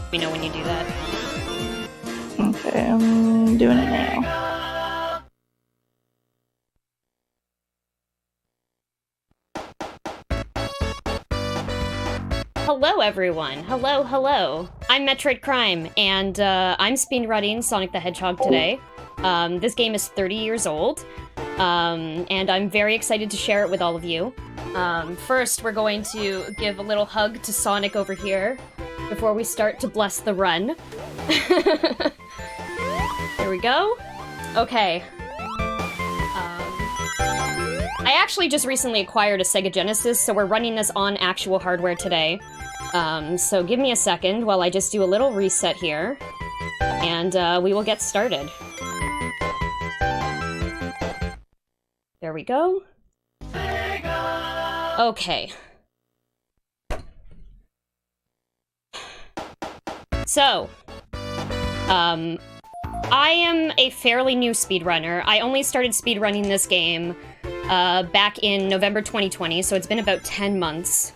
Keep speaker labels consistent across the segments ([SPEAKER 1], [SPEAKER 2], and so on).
[SPEAKER 1] Let me know when you do that.
[SPEAKER 2] Okay, I'm doing it now.
[SPEAKER 1] Hello, everyone. Hello. I'm MetroidCrime, and I'm speedrunning Sonic the Hedgehog today. This game is 30 years old, and I'm very excited to share it with all of you. First, we're going to give a little hug to Sonic over here before we start to bless the run. Here we go. Okay. I actually just recently acquired a Sega Genesis, so we're running this on actual hardware today. So give me a second while I just do a little reset here, and we will get started. There we go. Okay. So, I am a fairly new speedrunner. I only started speedrunning this game back in November 2020, so it's been about 10 months.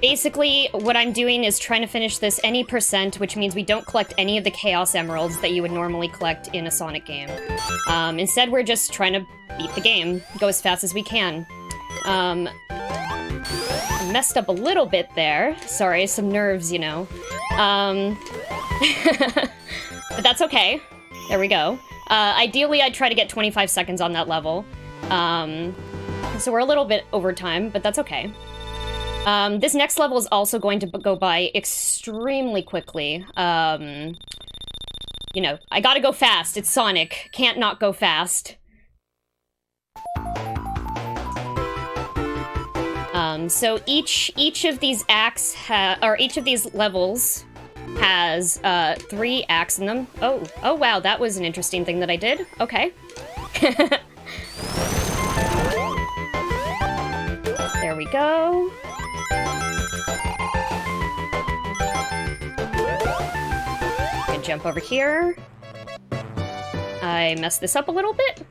[SPEAKER 1] Basically, what I'm doing is trying to finish this any percent, which means we don't collect any of the Chaos Emeralds that you would normally collect in a Sonic game. Instead, we're just trying to beat the game, go as fast as we can. I messed up a little bit there. Sorry, some nerves, you know. But that's okay. There we go. Ideally, I'd try to get 25 seconds on that level. So we're a little bit over time, but that's okay. This next level is also going to go by extremely quickly. You know, I gotta go fast. It's Sonic. Can't not go fast. So each of these acts each of these levels has 3 acts in them. Oh wow, that was an interesting thing that I did. Okay. There we go. I can jump over here. I messed this up a little bit.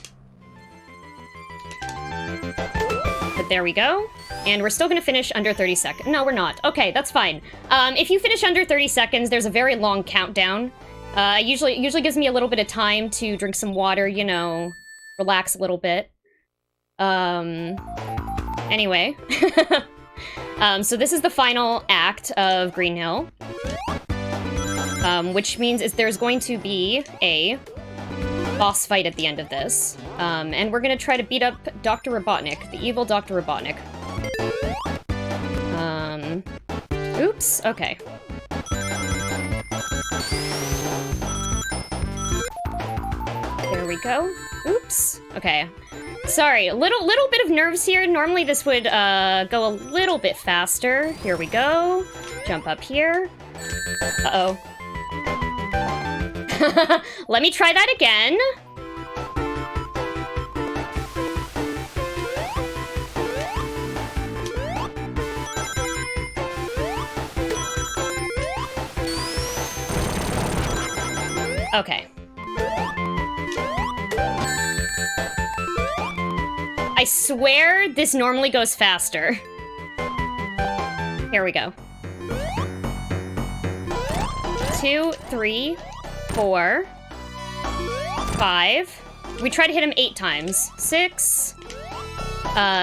[SPEAKER 1] But there we go. And we're still gonna finish under 30 seconds. No, we're not. Okay, that's fine. If you finish under 30 seconds, there's a very long countdown. Usually gives me a little bit of time to drink some water, you know, relax a little bit. Anyway. So this is the final act of Green Hill. Which means there's going to be a boss fight at the end of this. And we're gonna try to beat up Dr. Robotnik, the evil Dr. Robotnik. Oops, okay. There we go. Oops, okay. Sorry, a little bit of nerves here. Normally this would go a little bit faster. Here we go. Jump up here. Uh-oh. Let me try that again. Okay. I swear this normally goes faster. Here we go. 2, 3, 4, 5. We try to hit him 8 times. 6,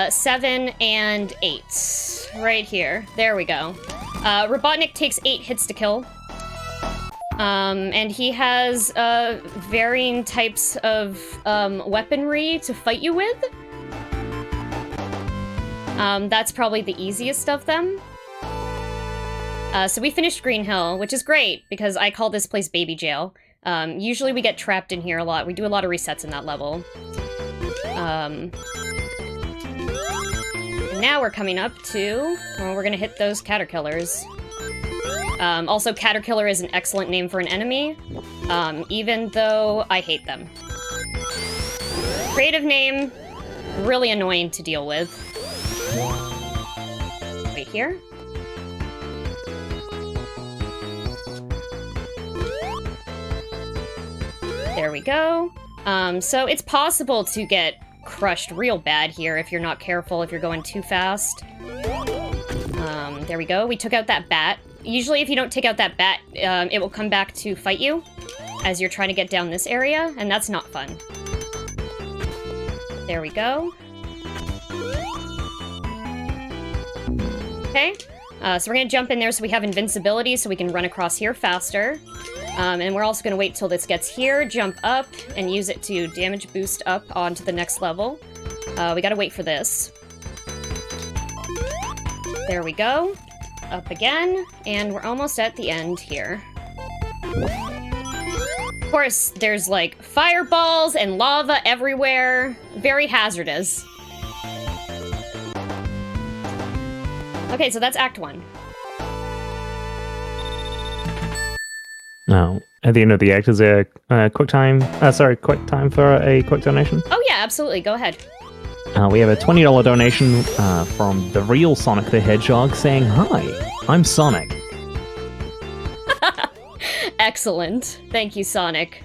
[SPEAKER 1] 7, and 8. Right here. There we go. Robotnik takes 8 hits to kill. And he has varying types of weaponry to fight you with. That's probably the easiest of them. So we finished Green Hill, which is great, because I call this place Baby Jail. Usually we get trapped in here a lot. We do a lot of resets in that level. And now we're coming up to... Well, we're gonna hit those Caterkillars. Also, Caterkiller is an excellent name for an enemy, even though I hate them. Creative name, really annoying to deal with. Wait here. There we go. So it's possible to get crushed real bad here if you're not careful, if you're going too fast. There we go. We took out that bat. Usually if you don't take out that bat, it will come back to fight you as you're trying to get down this area, and that's not fun. There we go. Okay, so we're gonna jump in there so we have invincibility so we can run across here faster. And we're also gonna wait till this gets here, jump up, and use it to damage boost up onto the next level. We gotta wait for this. There we go. Up again, and we're almost at the end here. Of course, there's like fireballs and lava everywhere. Very hazardous. Okay, so that's Act 1.
[SPEAKER 3] Now, at the end of the act, is there quick time for a quick donation?
[SPEAKER 1] Oh yeah, absolutely. Go ahead.
[SPEAKER 3] We have a $20 donation from the real Sonic the Hedgehog saying, "Hi, I'm Sonic."
[SPEAKER 1] Excellent. Thank you, Sonic.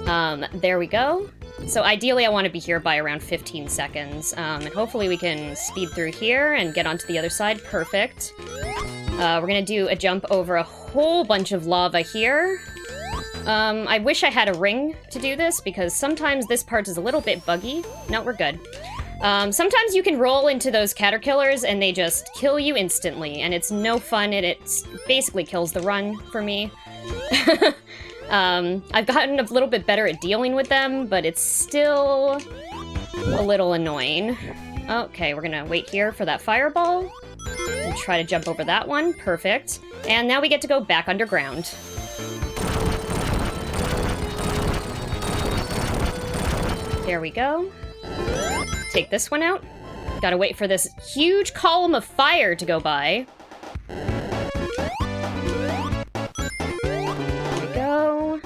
[SPEAKER 1] There we go. So ideally I want to be here by around 15 seconds, and hopefully we can speed through here and get onto the other side. Perfect. We're gonna do a jump over a whole bunch of lava here. I wish I had a ring to do this, because sometimes this part is a little bit buggy. No, we're good. Sometimes you can roll into those caterpillars and they just kill you instantly, and it's no fun, and it basically kills the run for me. I've gotten a little bit better at dealing with them, but it's still a little annoying. Okay, we're gonna wait here for that fireball and try to jump over that one. Perfect. And now we get to go back underground. There we go. Take this one out. Gotta wait for this huge column of fire to go by. There we go.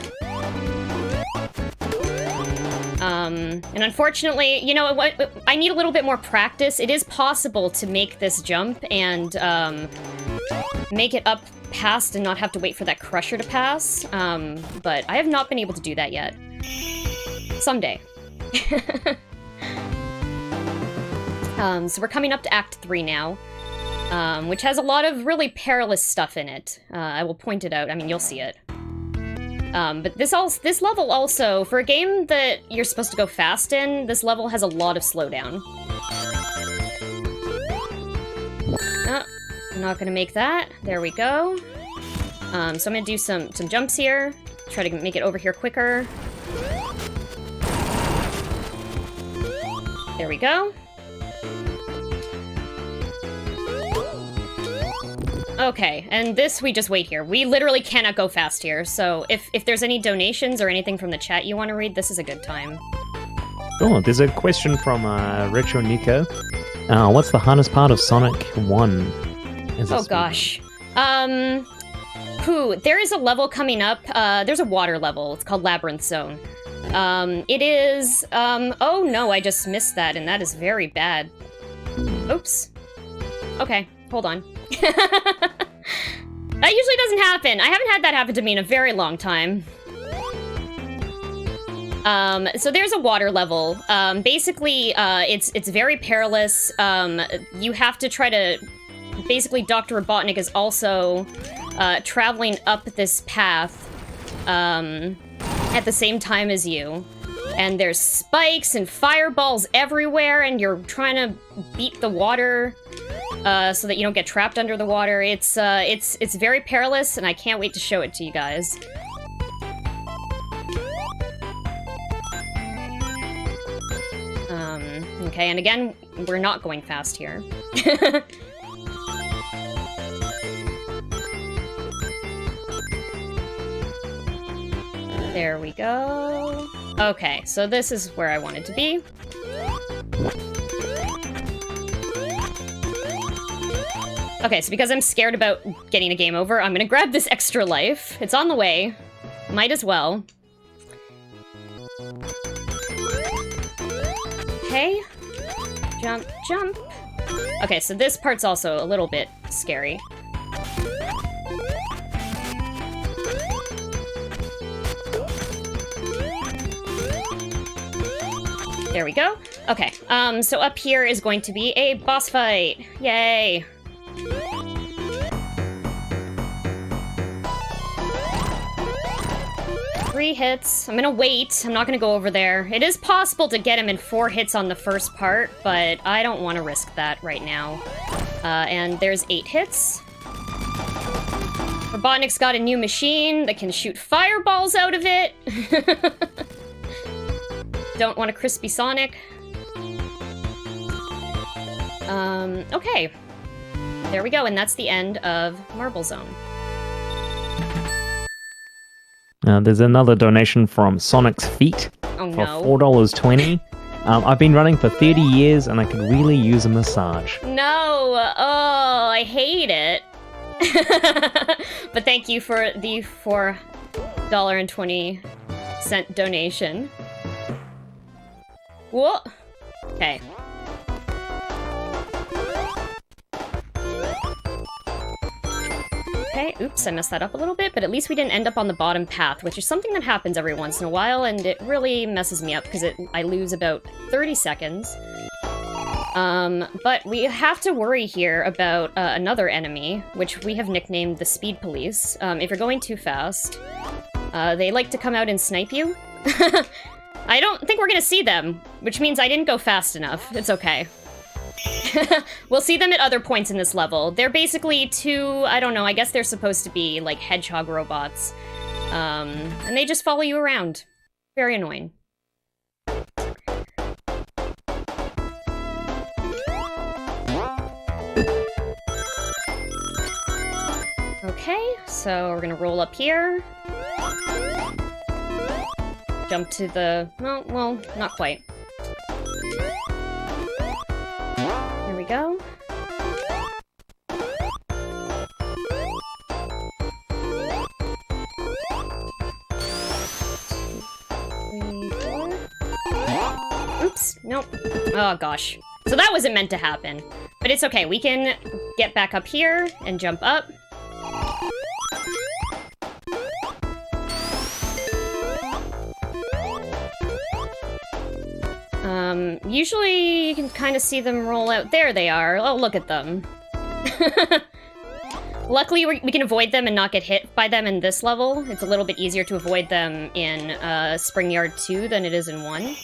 [SPEAKER 1] And unfortunately, you know what? I need a little bit more practice. It is possible to make this jump and make it up past and not have to wait for that crusher to pass. But I have not been able to do that yet. Someday. So we're coming up to Act 3 now, which has a lot of really perilous stuff in it. I will point it out. I mean, you'll see it. But this level also, for a game that you're supposed to go fast in, this level has a lot of slowdown. Oh, I'm not gonna make that. There we go. So I'm gonna do some jumps here, try to make it over here quicker. There we go. Okay, and this we just wait here. We literally cannot go fast here, so if there's any donations or anything from the chat you want to read, this is a good time.
[SPEAKER 3] Oh, there's a question from Retro Nico. What's the hardest part of Sonic 1?
[SPEAKER 1] Oh gosh. There is a level coming up. There's a water level. It's called Labyrinth Zone. It is, oh no, I just missed that, and that is very bad. Oops. Okay, hold on. That usually doesn't happen. I haven't had that happen to me in a very long time. So there's a water level. Basically, it's very perilous. You have to try to... Basically, Dr. Robotnik is also traveling up this path at the same time as you. And there's spikes and fireballs everywhere, and you're trying to beat the water so that you don't get trapped under the water. It's very perilous, and I can't wait to show it to you guys. Okay, and again, we're not going fast here. There we go. Okay, so this is where I wanted to be. Okay, so because I'm scared about getting a game over, I'm gonna grab this extra life. It's on the way. Might as well. Okay. Jump, jump. Okay, so this part's also a little bit scary. There we go. Okay, So up here is going to be a boss fight. Yay! Three hits. I'm gonna wait. I'm not gonna go over there. It is possible to get him in 4 hits on the first part, but I don't want to risk that right now. And there's 8 hits. Robotnik's got a new machine that can shoot fireballs out of it. Don't want a crispy Sonic. Okay. There we go, and that's the end of Marble Zone.
[SPEAKER 3] There's another donation from Sonic's Feet
[SPEAKER 1] Oh
[SPEAKER 3] for
[SPEAKER 1] no.
[SPEAKER 3] $4.20. I've been running for 30 years and I could really use a massage.
[SPEAKER 1] No! Oh, I hate it. But thank you for the $4.20 donation. Whoa! Okay. Okay, oops, I messed that up a little bit, but at least we didn't end up on the bottom path, which is something that happens every once in a while, and it really messes me up because I lose about 30 seconds. But we have to worry here about another enemy, which we have nicknamed the Speed Police. If you're going too fast, they like to come out and snipe you. I don't think we're gonna see them, which means I didn't go fast enough. It's okay. We'll see them at other points in this level. They're basically two, I don't know, I guess they're supposed to be like hedgehog robots. And they just follow you around. Very annoying. Okay, so we're gonna roll up here. Jump to the... well, not quite. Here we go. Three, 4. Oops, nope. Oh gosh. So that wasn't meant to happen. But it's okay, we can get back up here and jump up. Usually you can kind of see them roll out. There they are. Oh, look at them. Luckily, we can avoid them and not get hit by them in this level. It's a little bit easier to avoid them in Spring Yard 2 than it is in 1.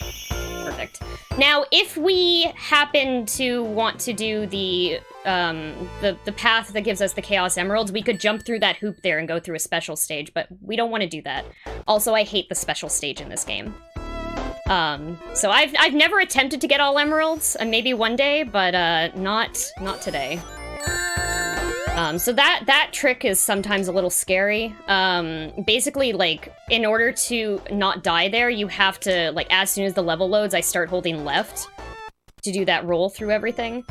[SPEAKER 1] Perfect. Now, if we happen to want to do the path that gives us the Chaos Emeralds, we could jump through that hoop there and go through a special stage, but we don't want to do that. Also, I hate the special stage in this game. So I've never attempted to get all emeralds, maybe one day, but not today. So that trick is sometimes a little scary. Basically, like, in order to not die there, you have to, like, as soon as the level loads, I start holding left to do that roll through everything.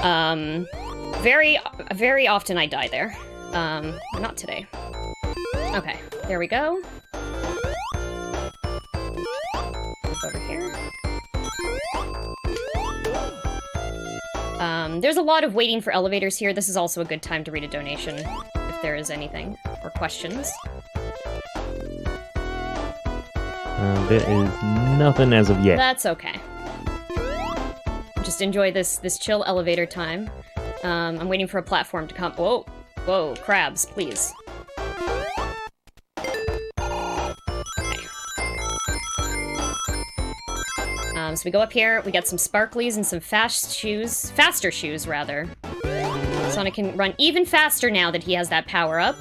[SPEAKER 1] Very often I die there. Not today. Okay, there we go. Over here. There's a lot of waiting for elevators here. This is also a good time to read a donation, if there is anything, or questions.
[SPEAKER 3] There is nothing as of yet.
[SPEAKER 1] That's okay. Just enjoy this chill elevator time. I'm waiting for a platform to come. Whoa, whoa, crabs, please. So we go up here, we got some sparklies and some faster shoes, rather. Sonic can run even faster now that he has that power up.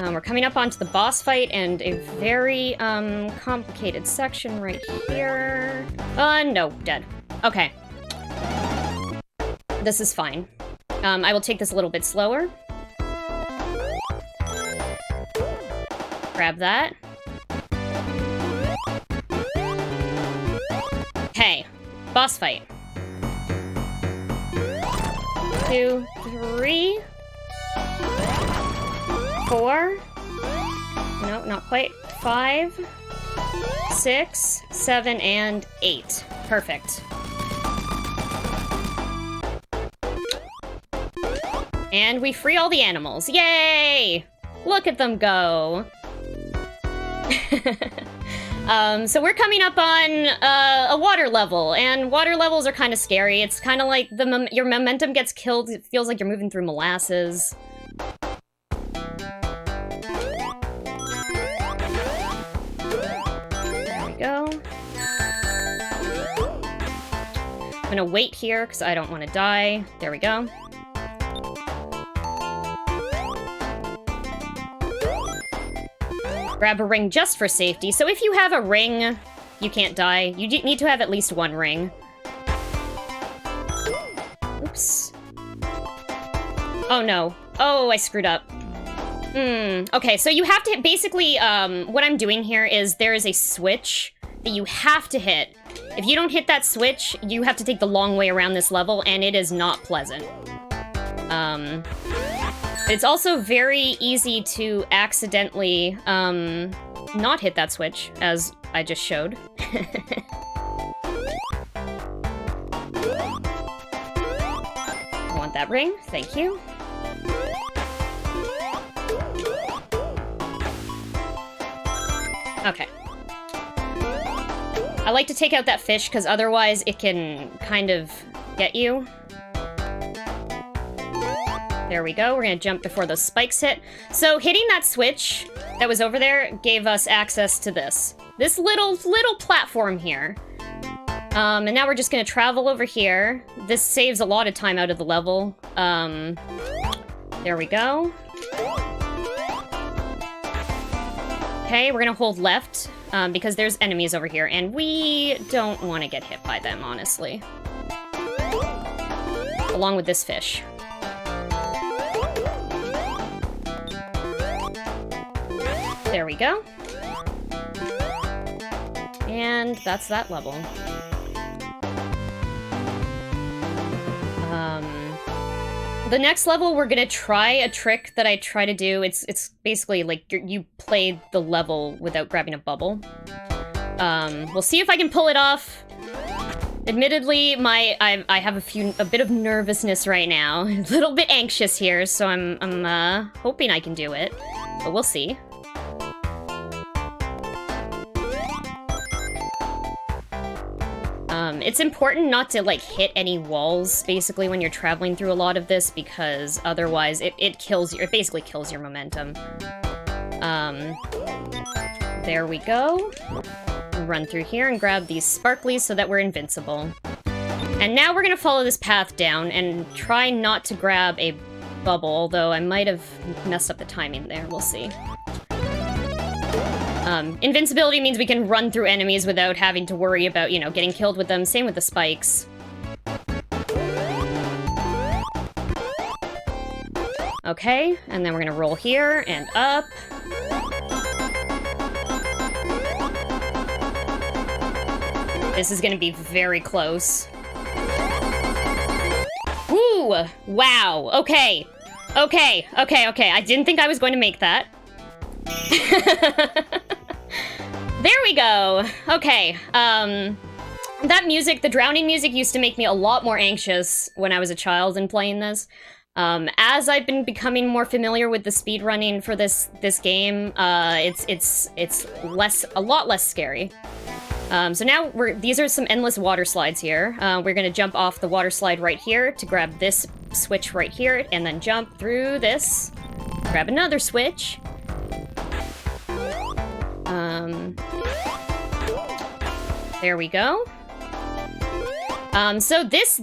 [SPEAKER 1] We're coming up onto the boss fight and a very, complicated section right here. No, dead. Okay. This is fine. I will take this a little bit slower. Grab that. Okay, boss fight. 2, 3, 4. No, not quite. 5, 6, 7, and 8. Perfect. And we free all the animals. Yay! Look at them go. So we're coming up on a water level, and water levels are kind of scary. It's kind of like your momentum gets killed. It feels like you're moving through molasses. There we go. I'm gonna wait here because I don't want to die. There we go. Grab a ring just for safety. So if you have a ring, you can't die. You need to have at least one ring. Oops. Oh no. Oh, I screwed up. Okay, so you have to basically, what I'm doing here is there is a switch that you have to hit. If you don't hit that switch, you have to take the long way around this level, and it is not pleasant. It's also very easy to accidentally, not hit that switch, as I just showed. I want that ring, thank you. Okay. I like to take out that fish, because otherwise it can kind of get you. There we go. We're gonna jump before those spikes hit. So hitting that switch that was over there gave us access to this little platform here. And now we're just gonna travel over here. This saves a lot of time out of the level. There we go. Okay, we're gonna hold left because there's enemies over here, and we don't want to get hit by them, honestly. Along with this fish. There we go. And that's that level. The next level, we're gonna try a trick that I try to do. It's basically like you play the level without grabbing a bubble. We'll see if I can pull it off. Admittedly, I have a bit of nervousness right now. A little bit anxious here, so I'm hoping I can do it. But we'll see. It's important not to, like, hit any walls, basically, when you're traveling through a lot of this, because otherwise it basically kills your momentum. There we go. Run through here and grab these sparklies so that we're invincible. And now we're gonna follow this path down and try not to grab a bubble, although I might have messed up the timing there, we'll see. Invincibility means we can run through enemies without having to worry about, you know, getting killed with them. Same with the spikes. Okay, and then we're gonna roll here and up. This is gonna be very close. Ooh! Wow! Okay. Okay. I didn't think I was going to make that. There we go. Okay, that music, the drowning music, used to make me a lot more anxious when I was a child and playing this. As I've been becoming more familiar with the speedrunning for this game, it's a lot less scary. So now these are some endless water slides here. We're gonna jump off the water slide right here to grab this switch right here, and then jump through this, grab another switch. There we go. So this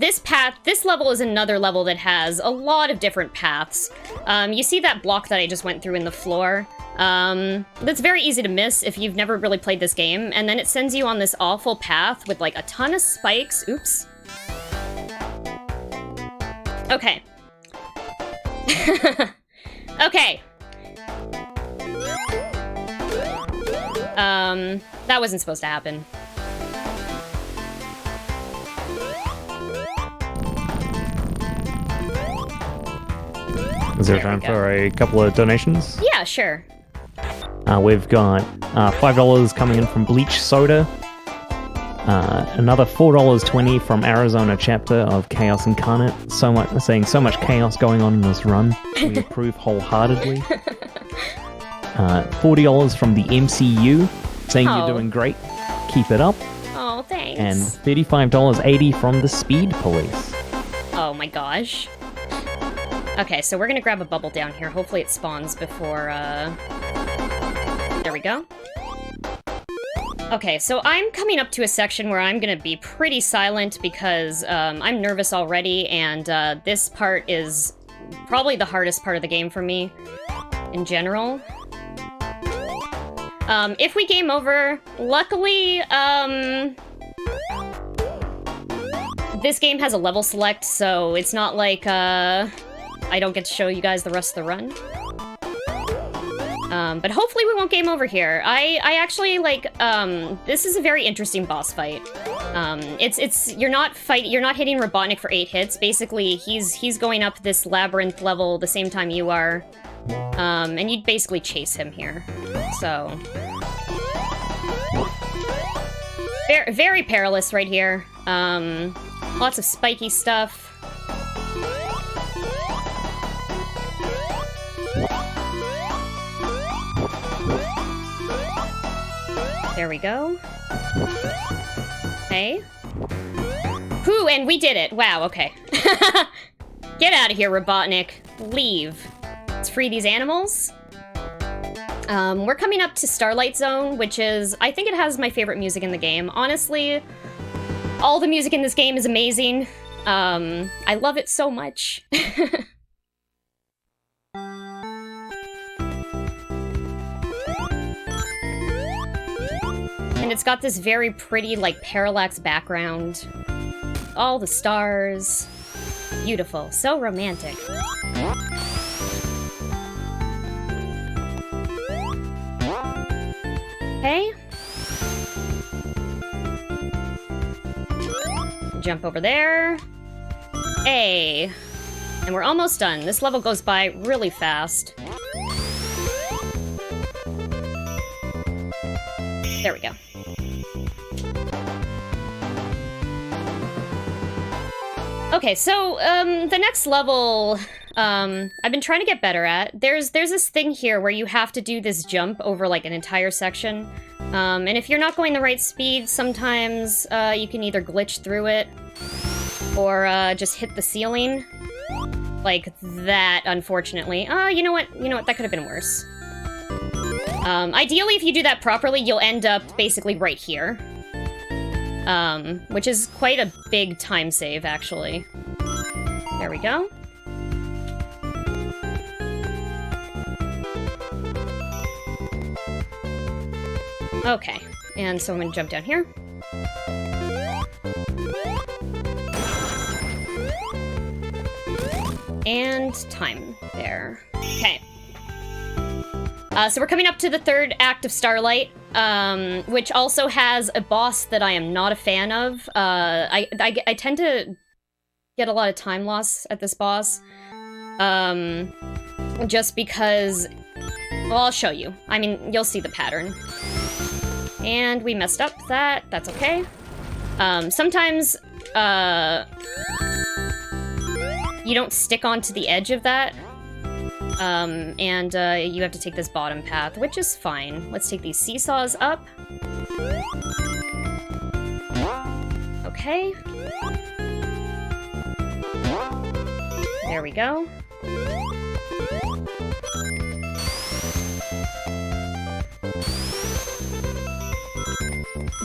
[SPEAKER 1] level is another level that has a lot of different paths. You see that block that I just went through in the floor? That's very easy to miss if you've never really played this game, and then it sends you on this awful path with, like, a ton of spikes. Oops. Okay. Okay. That wasn't supposed to happen.
[SPEAKER 3] Is there time for a couple of donations?
[SPEAKER 1] Yeah, sure.
[SPEAKER 3] We've got $5 coming in from Bleach Soda. Another $4.20 from Arizona chapter of Chaos Incarnate. So much chaos going on in this run. We approve wholeheartedly. $40 from the MCU. saying
[SPEAKER 1] Oh.
[SPEAKER 3] you're doing great. Keep it up.
[SPEAKER 1] Oh, thanks.
[SPEAKER 3] And $35.80 from the Speed Police.
[SPEAKER 1] Oh my gosh. Okay, so we're gonna grab a bubble down here. Hopefully it spawns before, There we go. Okay, so I'm coming up to a section where I'm gonna be pretty silent because, I'm nervous already, and, this part is probably the hardest part of the game for me, in general. If we game over, luckily, this game has a level select, so it's not like, I don't get to show you guys the rest of the run. But hopefully we won't game over here. I actually, like, this is a very interesting boss fight. You're not hitting Robotnik for 8 hits. Basically, he's going up this labyrinth level the same time you are. And you basically chase him here. So... very perilous right here. Lots of spiky stuff. There we go. Hey. Whew, and we did it. Wow, okay. Get out of here, Robotnik. Leave. Let's free these animals. We're coming up to Starlight Zone, which is... I think it has my favorite music in the game. Honestly, all the music in this game is amazing. I love it so much. And it's got this very pretty, like, parallax background. All the stars. Beautiful. So romantic. Okay. Jump over there. Hey. And we're almost done. This level goes by really fast. There we go. Okay, so, the next level, I've been trying to get better at. There's this thing here where you have to do this jump over, like, an entire section. And if you're not going the right speed, sometimes, you can either glitch through it, or, just hit the ceiling. Like that, unfortunately. You know what? That could have been worse. Ideally, if you do that properly, you'll end up basically right here. Which is quite a big time save, actually. There we go. Okay, and so I'm gonna jump down here. And time there. Okay. So we're coming up to the third act of Starlight, which also has a boss that I am not a fan of. I tend to get a lot of time loss at this boss. Just because... Well, I'll show you. I mean, you'll see the pattern. And we messed up that. That's okay. Sometimes, you don't stick onto the edge of that. And you have to take this bottom path, which is fine. Let's take these seesaws up. Okay. There we go.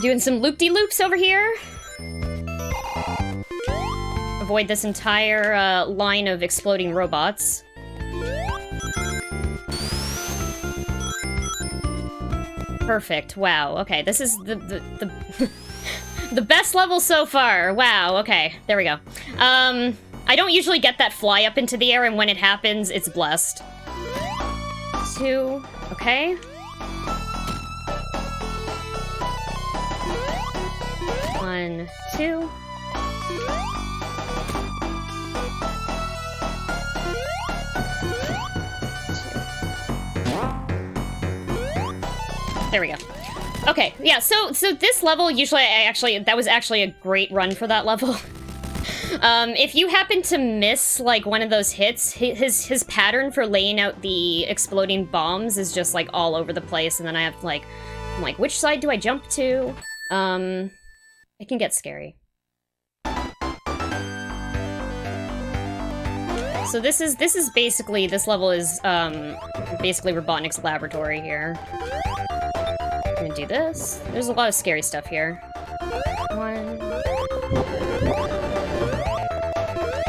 [SPEAKER 1] Doing some loop-de-loops over here. Avoid this entire line of exploding robots. Perfect. Wow. Okay, this is the the best level so far. Wow. Okay, there we go. I don't usually get that fly up into the air, and when it happens, it's blessed. 2. Okay. 1, 2. There we go. Okay, yeah, so this level, usually that was actually a great run for that level. If you happen to miss, like, one of those hits, his pattern for laying out the exploding bombs is just, like, all over the place, and then I have to, like, I'm like, which side do I jump to? It can get scary. So this level is basically Robotnik's laboratory here. I'm gonna do this. There's a lot of scary stuff here. One.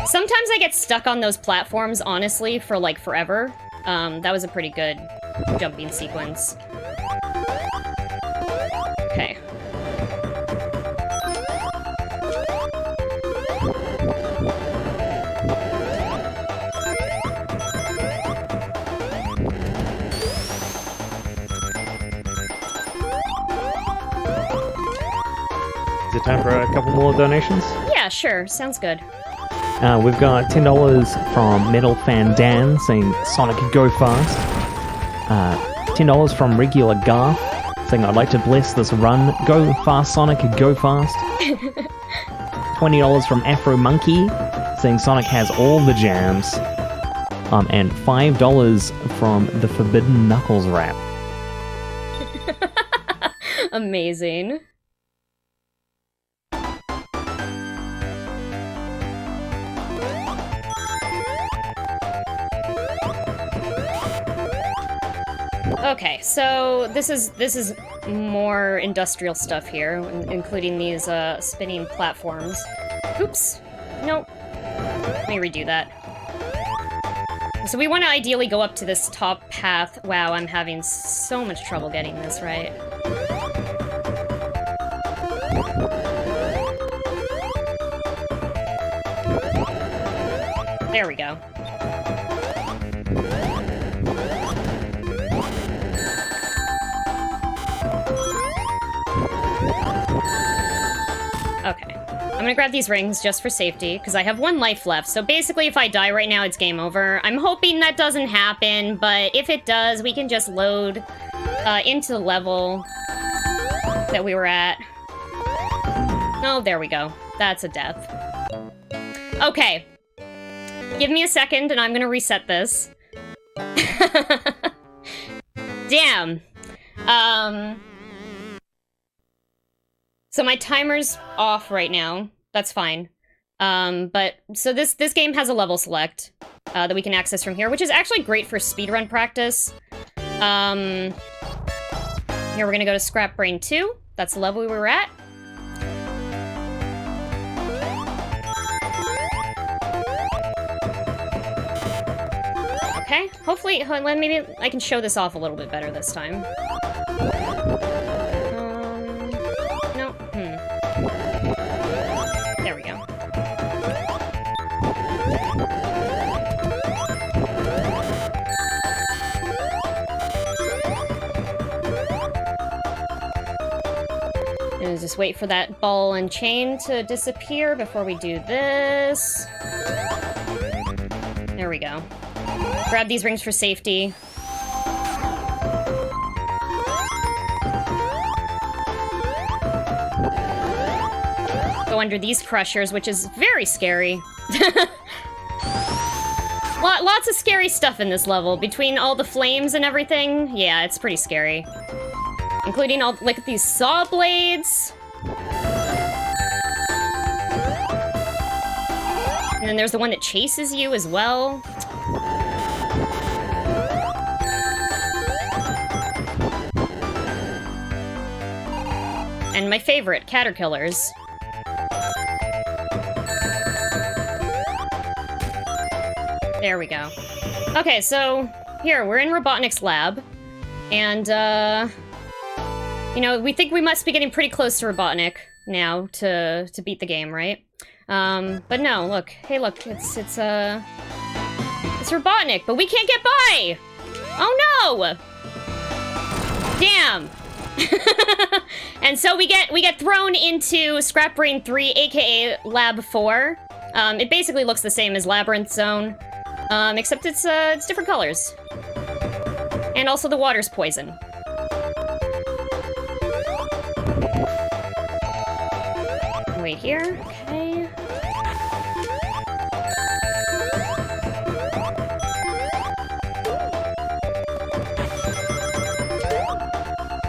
[SPEAKER 1] Sometimes I get stuck on those platforms, honestly, for like forever. That was a pretty good jumping sequence. Okay.
[SPEAKER 3] Is it time for a couple more donations?
[SPEAKER 1] Yeah, sure. Sounds good.
[SPEAKER 3] We've got $10 from Metal Fan Dan saying Sonic Go Fast. $10 from Regular Garth saying I'd like to bless this run. Go fast, Sonic, go fast. $20 from Afro Monkey saying Sonic has all the jams. And $5 from the Forbidden Knuckles rap.
[SPEAKER 1] Amazing. Okay, so this is more industrial stuff here, including these spinning platforms. Oops. Nope. Let me redo that. So we want to ideally go up to this top path. Wow, I'm having so much trouble getting this right. There we go. Okay. I'm gonna grab these rings just for safety, because I have 1 life left. So basically, if I die right now, it's game over. I'm hoping that doesn't happen, but if it does, we can just load into the level that we were at. Oh, there we go. That's a death. Okay. Give me a second, and I'm gonna reset this. Damn. So my timer's off right now. That's fine. But so this game has a level select that we can access from here, which is actually great for speedrun practice. Here we're gonna go to Scrap Brain 2. That's the level we were at. Okay, hopefully, maybe I can show this off a little bit better this time. No, There we go. And just wait for that ball and chain to disappear before we do this. There we go. Grab these rings for safety. Go under these crushers, which is very scary. Lots of scary stuff in this level. Between all the flames and everything, yeah, it's pretty scary. Including all, like, these saw blades. And then there's the one that chases you as well. And my favorite, caterpillars. There we go. Okay, so here, we're in Robotnik's lab. And, you know, we think we must be getting pretty close to Robotnik now to beat the game, right? But no, look. Hey, look, it's Robotnik, but we can't get by! Oh no! Damn! And so we get thrown into Scrap Brain 3, aka Lab 4. It basically looks the same as Labyrinth Zone, except it's different colors. And also the water's poison. Wait here, okay.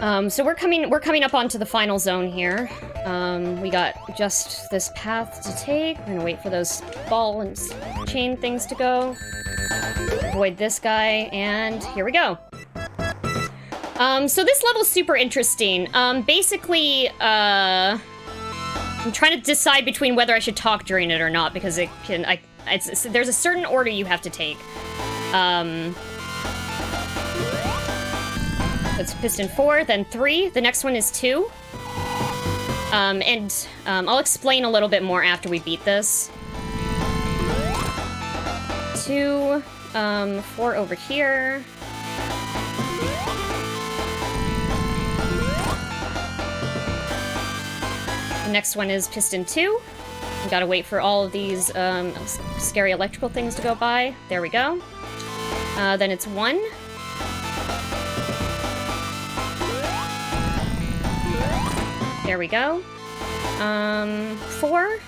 [SPEAKER 1] So we're coming up onto the final zone here. We got just this path to take. We're gonna wait for those ball and chain things to go. Avoid this guy, and here we go. So this level's super interesting. Basically, I'm trying to decide between whether I should talk during it or not, because there's a certain order you have to take. That's piston 4, then 3. The next one is 2. I'll explain a little bit more after we beat this. 2, 4 over here. The next one is piston 2. We gotta wait for all of these scary electrical things to go by. There we go. Then it's 1. There we go. 4.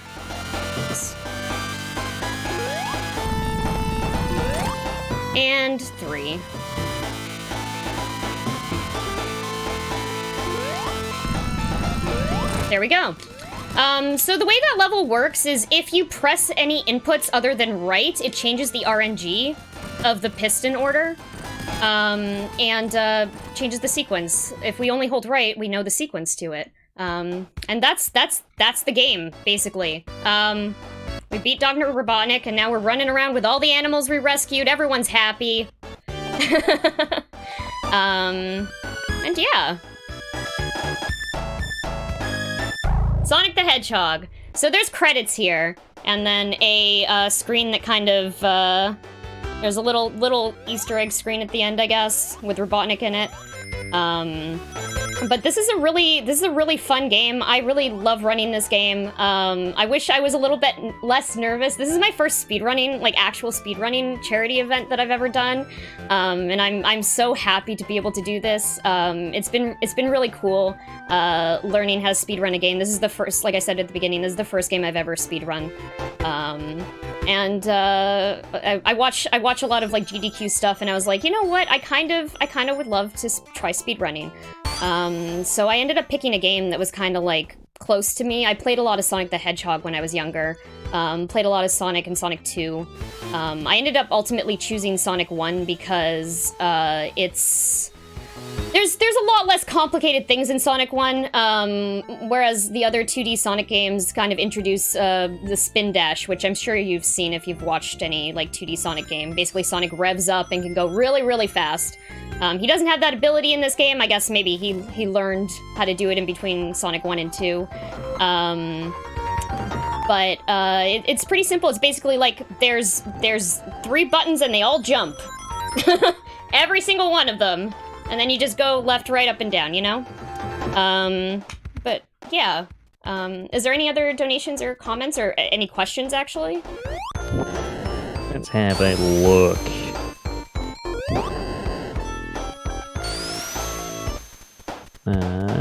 [SPEAKER 1] And 3. There we go. So the way that level works is if you press any inputs other than right, it changes the RNG of the piston order. And changes the sequence. If we only hold right, we know the sequence to it. And that's the game, basically. We beat Dr. Robotnik, and now we're running around with all the animals we rescued. Everyone's happy. And yeah. Sonic the Hedgehog. So there's credits here, and then a screen that kind of, there's a little Easter egg screen at the end, I guess, with Robotnik in it. But this is a really fun game. I really love running this game. I wish I was a little bit less nervous. This is my first speedrunning, like actual speedrunning charity event that I've ever done. And I'm so happy to be able to do this. It's been really cool learning how to speedrun a game. This is the first, like I said at the beginning, this is the first game I've ever speedrun. I watch a lot of like GDQ stuff, and I was like, you know what? I kind of would love to try speedrunning. So I ended up picking a game that was kind of like close to me. I played a lot of Sonic the Hedgehog when I was younger. Played a lot of Sonic and Sonic 2. I ended up ultimately choosing Sonic 1 because there's a lot less complicated things in Sonic 1, whereas the other 2D Sonic games kind of introduce the spin dash, which I'm sure you've seen if you've watched any like 2D Sonic game. Basically, Sonic revs up and can go really, really fast. He doesn't have that ability in this game. I guess maybe he learned how to do it in between Sonic 1 and 2. But it's pretty simple. It's basically like there's 3 buttons and they all jump. Every single one of them. And then you just go left, right, up, and down, you know? But yeah. Is there any other donations or comments or any questions, actually?
[SPEAKER 3] Let's have a look.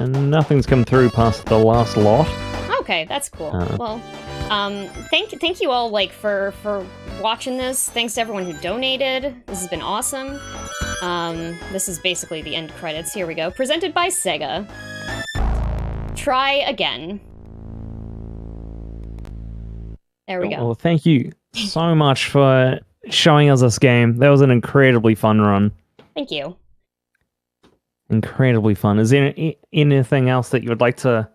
[SPEAKER 3] Nothing's come through past the last lot.
[SPEAKER 1] Okay, that's cool. Well, thank you all, like, for watching this. Thanks to everyone who donated. This has been awesome. This is basically the end credits. Here we go. Presented by Sega. Try again. There we go.
[SPEAKER 3] Well, thank you so much for showing us this game. That was an incredibly fun run.
[SPEAKER 1] Thank you.
[SPEAKER 3] Incredibly fun. Is there anything else that you would like to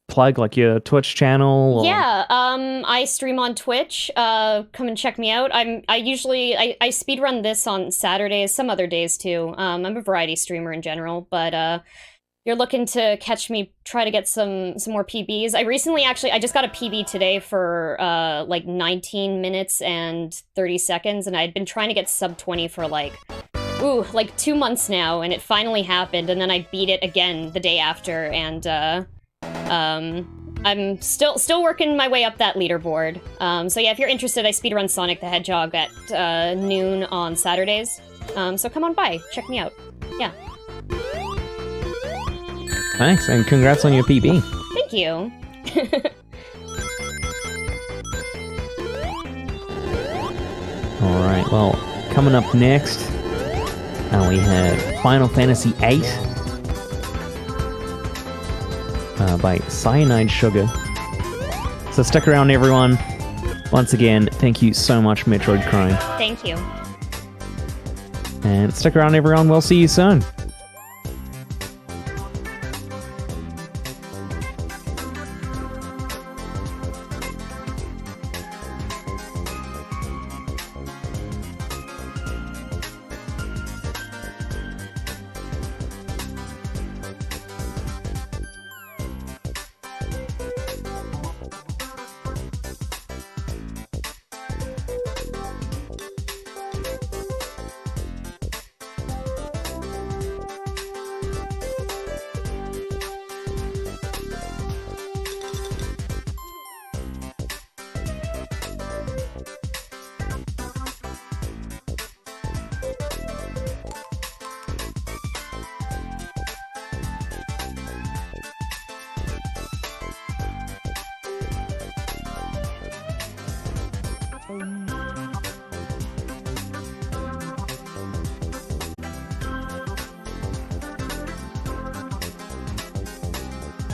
[SPEAKER 3] plug, like your Twitch channel? Or...
[SPEAKER 1] Yeah, I stream on Twitch. Come and check me out. I usually speedrun this on Saturdays, some other days too. I'm a variety streamer in general, but you're looking to catch me try to get some more PBs. I just got a PB today for like 19 minutes and 30 seconds, and I'd been trying to get sub 20 for like 2 months now, and it finally happened, and then I beat it again the day after, and I'm still working my way up that leaderboard. So yeah, if you're interested, I speedrun Sonic the Hedgehog at noon on Saturdays. So come on by, check me out. Yeah.
[SPEAKER 3] Thanks, and congrats on your PB.
[SPEAKER 1] Thank you.
[SPEAKER 3] Alright, well, coming up next, we have Final Fantasy VIII. by Cyanide Sugar. So stick around, everyone. Once again, thank you so much, MetroidCrime.
[SPEAKER 1] Thank you.
[SPEAKER 3] And stick around, everyone. We'll see you soon.